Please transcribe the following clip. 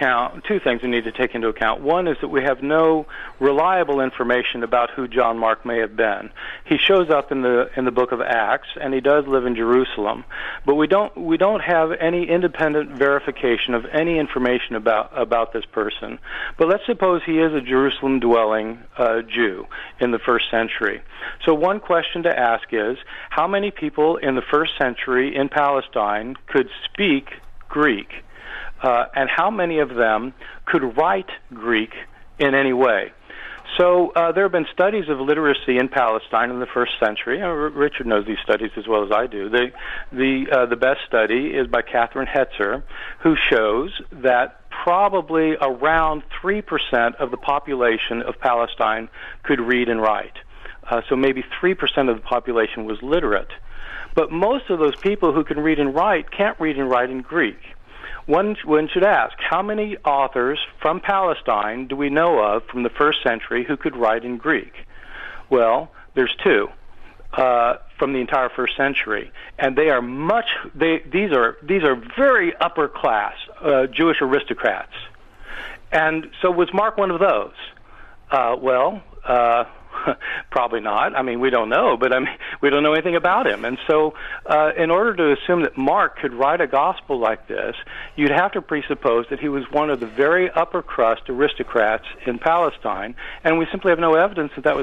account two things we need to take into account. One is that we have no reliable information about who John Mark may have been. He shows up in the book of Acts, and he does live in Jerusalem, but we don't have any independent verification of any information about this person. But let's suppose he is a Jerusalem-dwelling Jew in the first century. So one question to ask is, how many people in the first century in Palestine could speak Greek? And how many of them could write Greek in any way? So there have been studies of literacy in Palestine in the first century. Richard knows these studies as well as I do. The best study is by Catherine Hetzer, who shows that probably around 3% of the population of Palestine could read and write. So maybe 3% of the population was literate. But most of those people who can read and write can't read and write in Greek. One should ask, how many authors from Palestine do we know of from the first century who could write in Greek? Well, there's two from the entire first century, and they are these are very upper class Jewish aristocrats. And so was Mark one of those? Probably not. I mean, we don't know, but we don't know anything about him. And so in order to assume that Mark could write a gospel like this, you'd have to presuppose that he was one of the very upper crust aristocrats in Palestine, and we simply have no evidence that that was